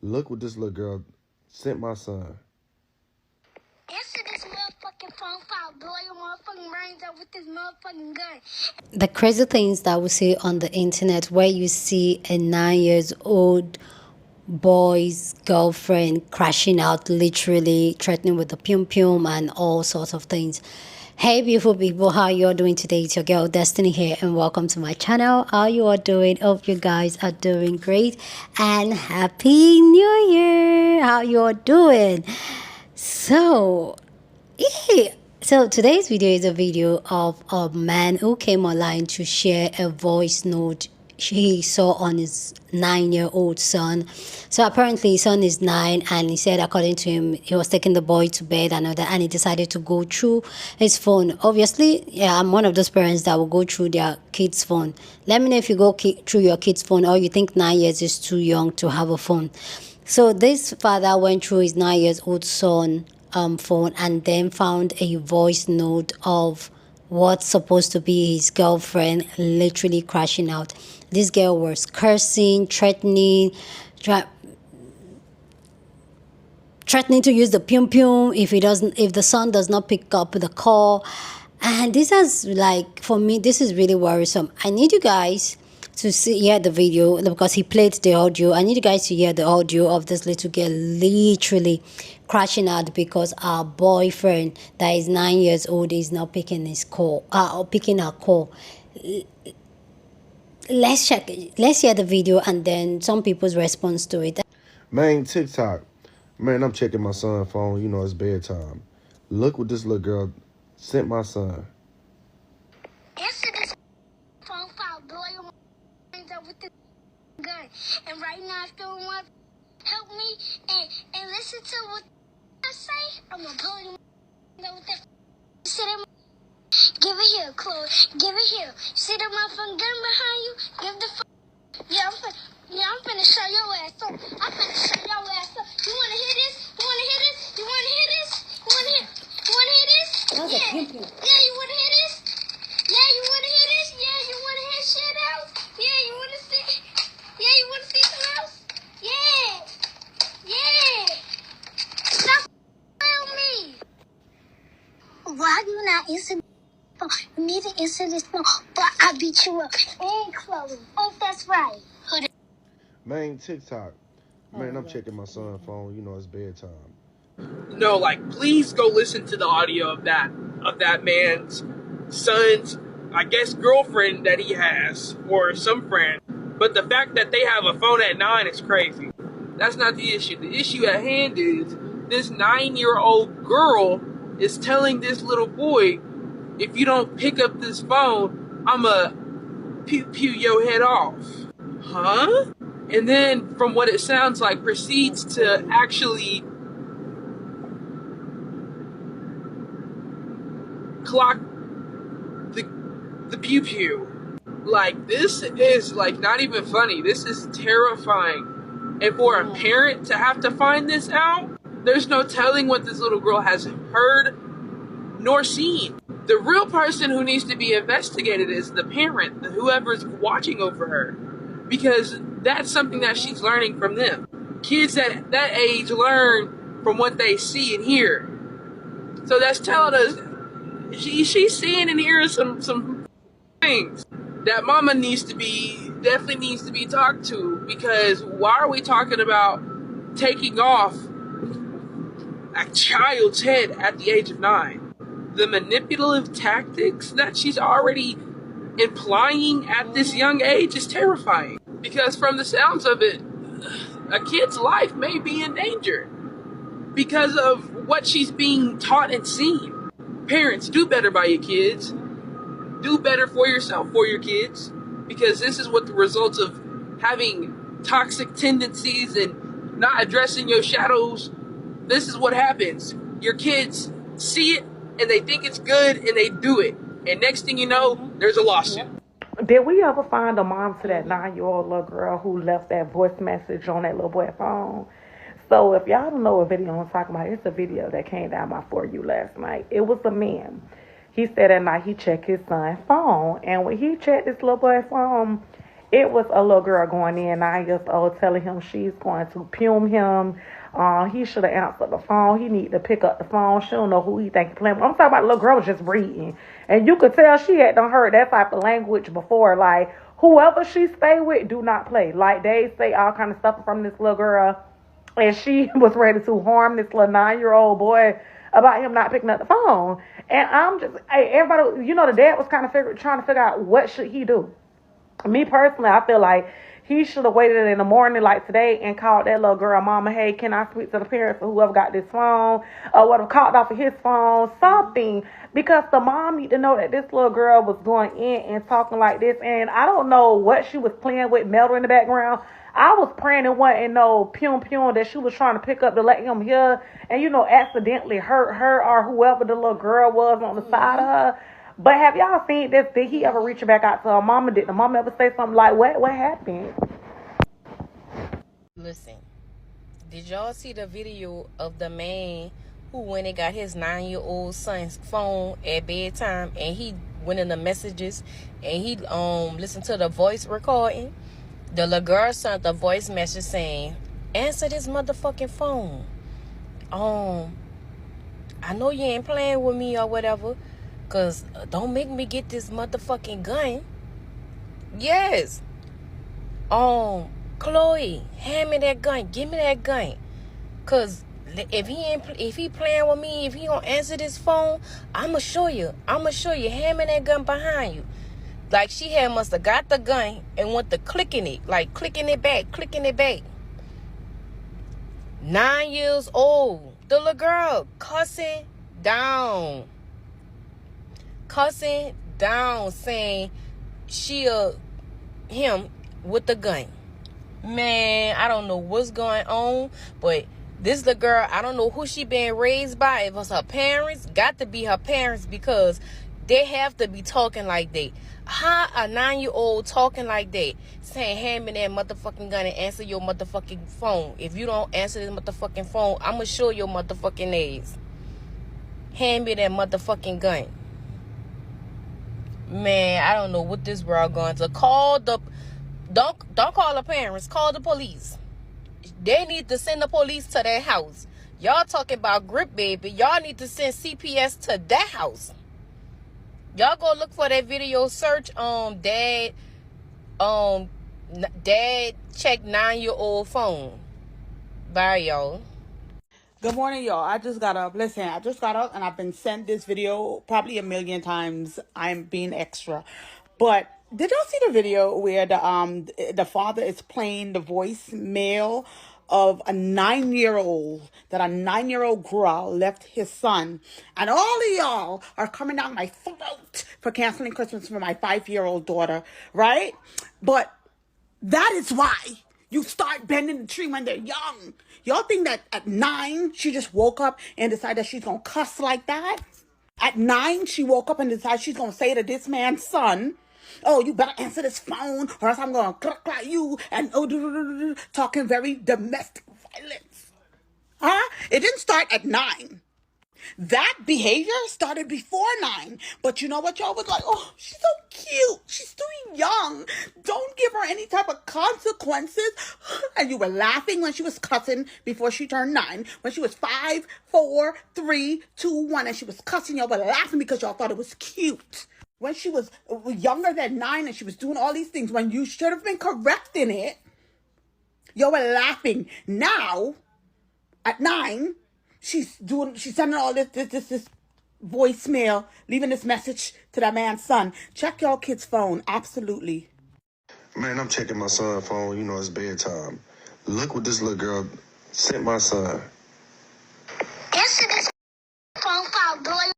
Look what this little girl sent my son. Answer this motherfucking phone file, blow your motherfucking brains out with this motherfucking gun. The crazy things that we see on the internet, where you see a 9 years old boy's girlfriend crashing out, literally threatening with the pum pum and all sorts of things. Hey beautiful people, how you all doing today? It's your girl Destiny here, and welcome to my channel. How you all doing? Hope you guys are doing great, and happy new year. How you all doing? So yeah. So today's video is a video of a man who came online to share a voice note he saw on his 9-year-old son. So apparently his son is 9, and he said according to him he was taking the boy to bed and all that, and he decided to go through his phone. Obviously, yeah, I'm one of those parents that will go through their kids' phone. Let me know if you go through your kids' phone, or you think 9 years is too young to have a phone. So this father went through his 9-year-old son phone, and then found a voice note of what's supposed to be his girlfriend literally crashing out. This girl was cursing, threatening to use the pum pum if the son does not pick up the call. And this has, like, for me, this is really worrisome. I need you guys to hear the video, because he played the audio. I need you guys to hear the audio of this little girl literally crashing out because our boyfriend that is 9 years old is not picking his call, or picking her call. Let's hear the video and then some people's response to it. Man, TikTok. Man, I'm checking my son's phone. You know, it's bedtime. Look what this little girl sent my son. Answer this phone file, blow your brains out with this gun. And right now, if you want to help me and listen to what I say, I'm gonna blow your brains out with that. Sit in. Give it here, Chloe. Give it here. See that motherfucking gun behind you? Give the I'm finna show your ass up. I'm finna show your ass up. You wanna hear this? You wanna hear this? You wanna hear this? You wanna hear this? Yeah. Yeah, you wanna hear this? Yeah, you wanna hear this? Yeah, you wanna hear shit else? Yeah, you wanna see? Yeah, you wanna see some else? Yeah. Yeah. Stop me. Why do you not answer? You need to answer this phone, but I beat you up. Ain't Chloe. Oh, that's right. Man, TikTok. Man, I'm checking my son's phone. You know, it's bedtime. No, like, please go listen to the audio of that man's son's, I guess, girlfriend that he has, or some friend. But the fact that they have a phone at 9 is crazy. That's not the issue. The issue at hand is this 9-year-old girl is telling this little boy, if you don't pick up this phone, I'ma pew your head off. Huh? And then, from what it sounds like, proceeds to actually clock the pew pew. Like, this is, like, not even funny. This is terrifying. And for a parent to have to find this out, there's no telling what this little girl has heard nor seen. The real person who needs to be investigated is the parent, whoever's watching over her, because that's something that she's learning from them. Kids at that age learn from what they see and hear. So that's telling us she's seeing and hearing some things that mama definitely needs to be talked to, because why are we talking about taking off a child's head at the age of 9? The manipulative tactics that she's already implying at this young age is terrifying, because from the sounds of it, a kid's life may be in danger because of what she's being taught and seen. Parents, do better by your kids. Do better for yourself, for your kids, because this is what the results of having toxic tendencies and not addressing your shadows, this is what happens. Your kids see it and they think it's good and they do it. And next thing you know, there's a lawsuit. Did we ever find a mom to that 9-year-old little girl who left that voice message on that little boy's phone? So if y'all don't know what video I'm talking about, it's a video that came down my For You last night. It was a man. He said at night he checked his son's phone. And when he checked this little boy's phone, It was a little girl going in 9 years old telling him she's going to pume him. He should have answered the phone. He need to pick up the phone. She don't know who he think playing. I'm talking about the little girl was just reading, and you could tell she had done heard that type of language before. Like whoever she stay with, do not play. Like they say all kind of stuff from this little girl, and she was ready to harm this little 9-year-old boy about him not picking up the phone. And I'm just, hey, everybody, the dad was kind of trying to figure out what should he do. Me personally, I feel like he should have waited in the morning like today and called that little girl mama, hey, can I speak to the parents or whoever got this phone, or would have called off of his phone, something, because the mom need to know that this little girl was going in and talking like this. And I don't know what she was playing with, metal in the background. I was praying it wasn't no pum that she was trying to pick up to let him hear and, accidentally hurt her or whoever the little girl was on the side of her. But have y'all seen this? Did he ever reach back out to her mama? Did the mama ever say something like, what happened? Listen, did y'all see the video of the man who went and got his 9-year-old son's phone at bedtime, and he went in the messages and he listened to the voice recording? The little girl sent a voice message saying, answer this motherfucking phone. I know you ain't playing with me or whatever, cause don't make me get this motherfucking gun. Yes. Chloe, hand me that gun. Give me that gun. Cause if he playing with me, if he don't answer this phone, I'ma show you. Hand me that gun behind you. Like she must have got the gun and went to clicking it back. 9 years old. The little girl cussing down, saying him with the gun. Man, I don't know what's going on, but this little girl, I don't know who she been raised by. If it's her parents, got to be her parents, because they have to be talking like that. How a 9-year-old talking like that, saying, hand me that motherfucking gun and answer your motherfucking phone. If you don't answer this motherfucking phone, I'ma show your motherfucking ass. Hand me that motherfucking gun. Man, I don't know what this world going to. Don't call the parents. Call the police. They need to send the police to their house. Y'all talking about grip baby. Y'all need to send CPS to that house. Y'all go look for that video. Search dad check 9-year-old phone. Bye, y'all. Good morning, y'all. I just got up and I've been sent this video probably a million times. I'm being extra. But did y'all see the video where the father is playing the voicemail of a 9-year-old, that a 9-year-old girl left his son, and all of y'all are coming down my throat for canceling Christmas for my 5-year-old daughter, right? But that is why you start bending the tree when they're young. Y'all think that at 9, she just woke up and decided that she's going to cuss like that? At 9, she woke up and decided she's going to say to this man's son, oh, you better answer this phone or else I'm going to clap you, and talking very domestic violence. Huh? It didn't start at 9. That behavior started before 9. But you know what, y'all was like, oh, she's so cute. She's too young. Don't give her any type of consequences. And you were laughing when she was cussing before she turned 9. When she was 5, 4, 3, 2, 1, and she was cussing, y'all were laughing because y'all thought it was cute. When she was younger than 9 and she was doing all these things, when you should have been correcting it, y'all were laughing. Now, at 9, she's sending all this voicemail, leaving this message to that man's son. Check your kid's phone, absolutely. Man, I'm checking my son's phone. It's bedtime. Look what this little girl sent my son. Answer this phone call, boy.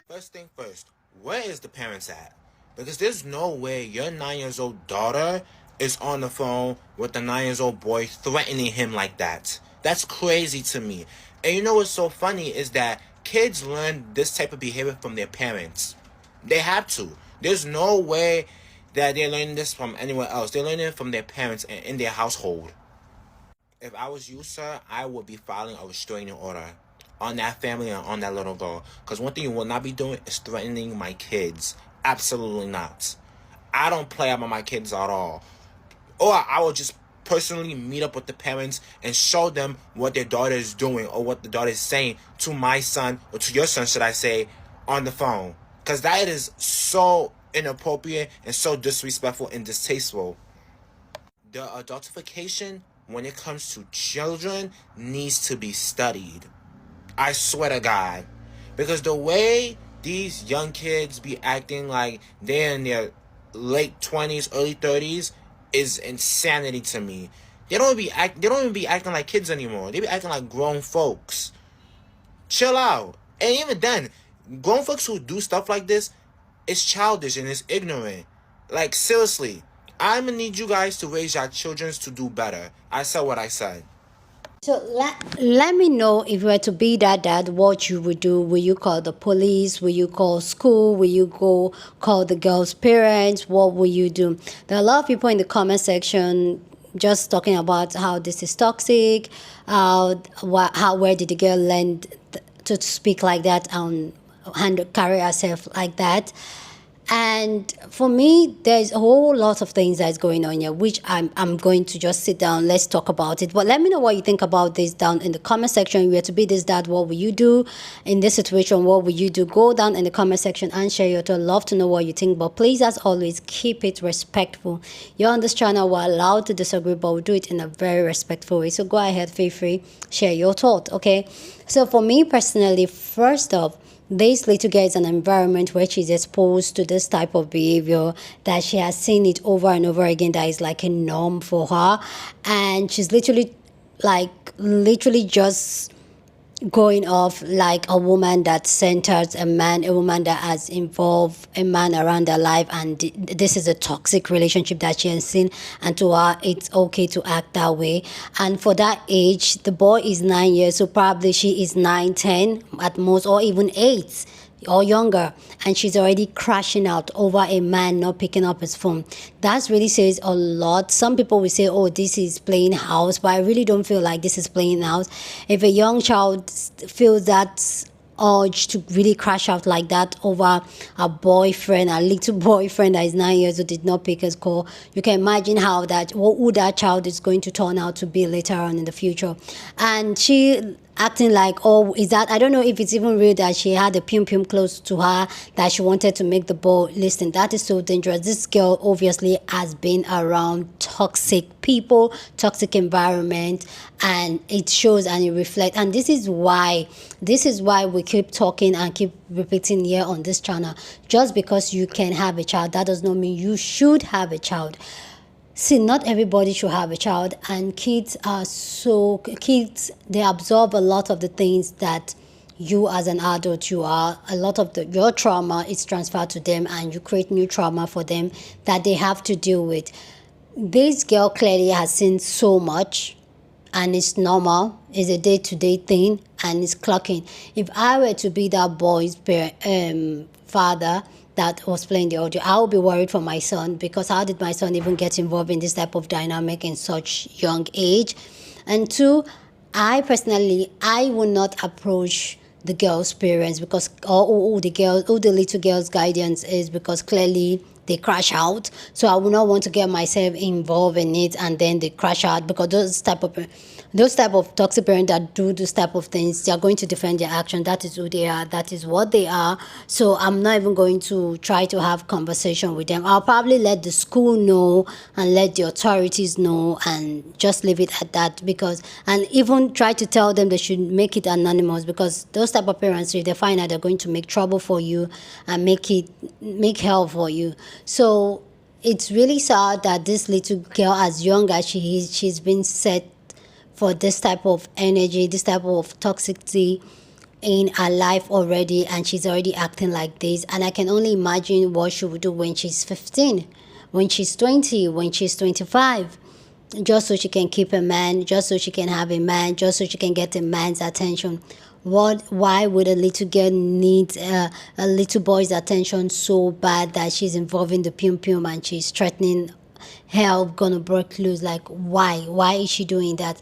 First thing first, where is the parents at? Because there's no way your 9-year-old daughter is on the phone with the 9-year-old boy threatening him like that. That's crazy to me. And you know what's so funny is that kids learn this type of behavior from their parents. They have to. There's no way that they're learning this from anywhere else. They're learning it from their parents and in their household. If I was you, sir, I would be filing a restraining order on that family and on that little girl. Because one thing you will not be doing is threatening my kids. Absolutely not. I don't play about my kids at all. Or I will just personally meet up with the parents and show them what their daughter is doing or what the daughter is saying to my son, or to your son, should I say, on the phone. Because that is so inappropriate and so disrespectful and distasteful. The adultification, when it comes to children, needs to be studied. I swear to God. Because the way these young kids be acting like they're in their late 20s, early 30s is insanity to me. They don't even be acting like kids anymore. They be acting like grown folks. Chill out. And even then, grown folks who do stuff like this, it's childish and it's ignorant. Like, seriously, I'm gonna need you guys to raise your children to do better. I said what I said. So let me know, if you were to be that dad, what you would do. Will you call the police? Will you call school? Will you go call the girl's parents? What will you do? There are a lot of people in the comment section just talking about how this is toxic, where did the girl learn to speak like that and carry herself like that. And for me, there's a whole lot of things that's going on here, which I'm going to just sit down. Let's talk about it. But let me know what you think about this down in the comment section. If you were to be this dad, what will you do in this situation? What will you do? Go down in the comment section and share your thoughts. Love to know what you think. But please, as always, keep it respectful. You're on this channel. We're allowed to disagree, but we'll do it in a very respectful way. So go ahead, feel free, share your thought. Okay. So for me personally, first off, this little girl is an environment where she's exposed to this type of behavior, that she has seen it over and over again, that is like a norm for her, and she's literally just going off like a woman that centers a man, a woman that has involved a man around her life, and this is a toxic relationship that she has seen, and to her it's okay to act that way. And for that age, the boy is 9 years, so probably she is 9, 10 at most, or even 8 or younger, and she's already crashing out over a man not picking up his phone. That really says a lot. Some people will say, oh, this is playing house, but I really don't feel like this is playing house. If a young child feels that urge to really crash out like that over a boyfriend, a little boyfriend that is 9 years old, did not pick his call, you can imagine who that child is going to turn out to be later on in the future. And she acting like, oh, is that, I don't know if it's even real that she had a pum close to her, that she wanted to make the boy listen. That is so dangerous. This girl obviously has been around toxic people, toxic environment, and it shows and it reflects. And this is why we keep talking and keep repeating here on this channel. Just because you can have a child, that does not mean you should have a child. See, not everybody should have a child, and kids, they absorb a lot of the things that you as an adult, you are. A lot of your trauma is transferred to them, and you create new trauma for them that they have to deal with. This girl clearly has seen so much, and it's normal. It's a day-to-day thing, and it's clocking. If I were to be that boy's father that was playing the audio, I would be worried for my son, because how did my son even get involved in this type of dynamic in such young age? And two, I personally, I would not approach the girl's parents, because the little girl's guidance is, because clearly they crash out. So I would not want to get myself involved in it and then they crash out, because those type of toxic parents that do this type of things, they are going to defend their action. That is who they are. That is what they are. So I'm not even going to try to have conversation with them. I'll probably let the school know and let the authorities know and just leave it at that, and even try to tell them they should make it anonymous, because those type of parents, if they find out, they're going to make trouble for you and make hell for you. So it's really sad that this little girl, as young as she is, she's been set for this type of energy, this type of toxicity in her life already, and she's already acting like this. And I can only imagine what she would do when she's 15, when she's 20, when she's 25, just so she can keep a man, just so she can have a man, just so she can get a man's attention. Why would a little girl need a little boy's attention so bad that she's involving the pum and she's threatening hell gonna break loose? Like, why is she doing that?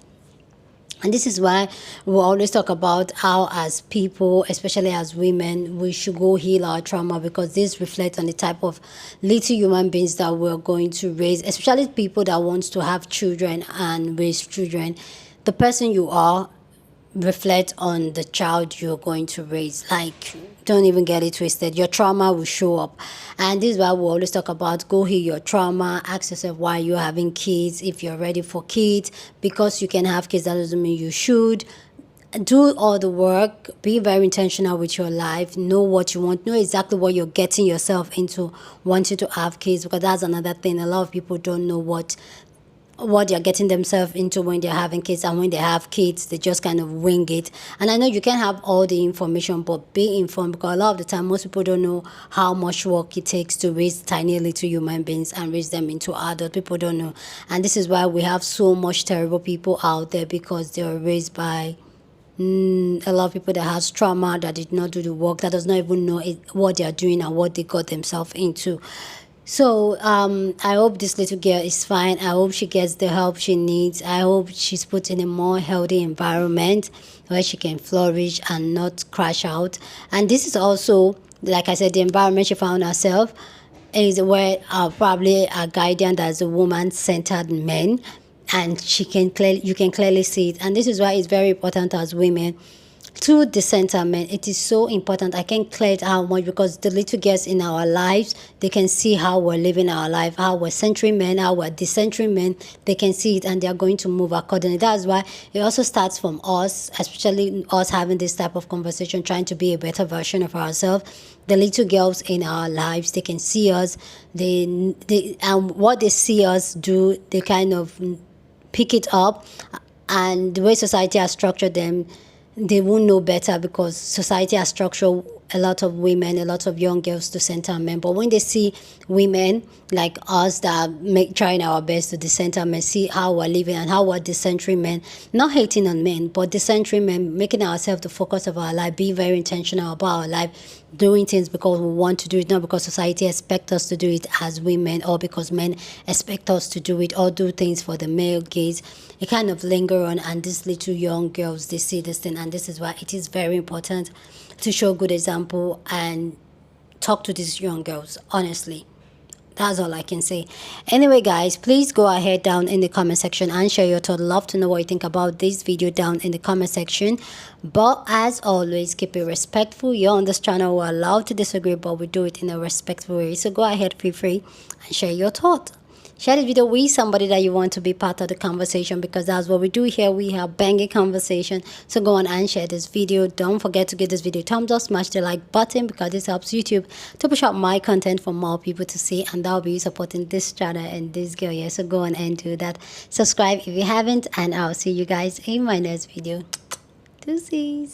And this is why we always talk about how, as people, especially as women, we should go heal our trauma, because this reflects on the type of little human beings that we're going to raise, especially people that wants to have children and raise children. The person you are reflect on the child you're going to raise. Like, don't even get it twisted. Your trauma will show up. And this is why we always talk about go heal your trauma. Ask yourself why you're having kids, if you're ready for kids. Because you can have kids, that doesn't mean you should. Do all the work, be very intentional with your life, know what you want, know exactly what you're getting yourself into wanting to have kids, because that's another thing. A lot of people don't know what they're getting themselves into when they're having kids, and when they have kids they just kind of wing it. And I know you can have all the information, but be informed, because a lot of the time most people don't know how much work it takes to raise tiny little human beings and raise them into adult. People don't know. And this is why we have so much terrible people out there, because they were raised by a lot of people that has trauma, that did not do the work, that does not even know what they are doing and what they got themselves into. So I hope this little girl is fine. I hope she gets the help she needs. I hope she's put in a more healthy environment where she can flourish and not crash out. And this is also, like I said, the environment she found herself is where probably a guardian that's a woman-centered man, and you can clearly see it. And this is why it's very important as women to the sentiment. It is so important. I can't clear it how much, because the little girls in our lives, they can see how we're living our life, how we're centering men, how we're decentering men. They can see it and they are going to move accordingly. That's why it also starts from us, especially us having this type of conversation, trying to be a better version of ourselves. The little girls in our lives, they can see us, and what they see us do, they kind of pick it up. And the way society has structured them, they won't know better, because society has structured a lot of women, a lot of young girls to center men. But when they see women like us that trying our best to decenter men, see how we're living and how we're decentering men, not hating on men, but decentering men, making ourselves the focus of our life, being very intentional about our life, doing things because we want to do it, not because society expects us to do it as women, or because men expect us to do it, or do things for the male gaze. It kind of linger on, and these little young girls, they see this thing. And this is why it is very important to show good example and talk to these young girls honestly. That's all I can say. Anyway, guys, please go ahead down in the comment section and share your thoughts. Love to know what you think about this video down in the comment section. But as always, keep it respectful. You're on this channel, we're allowed to disagree, but we do it in a respectful way. So go ahead, feel free and share your thoughts. Share this video with somebody that you want to be part of the conversation, because that's what we do here. We have banging conversation. So go on and share this video. Don't forget to give this video a thumbs up, smash the like button, because this helps YouTube to push out my content for more people to see, and that'll be you supporting this channel and this girl here. So go on and do that. Subscribe if you haven't, and I'll see you guys in my next video. Deuces.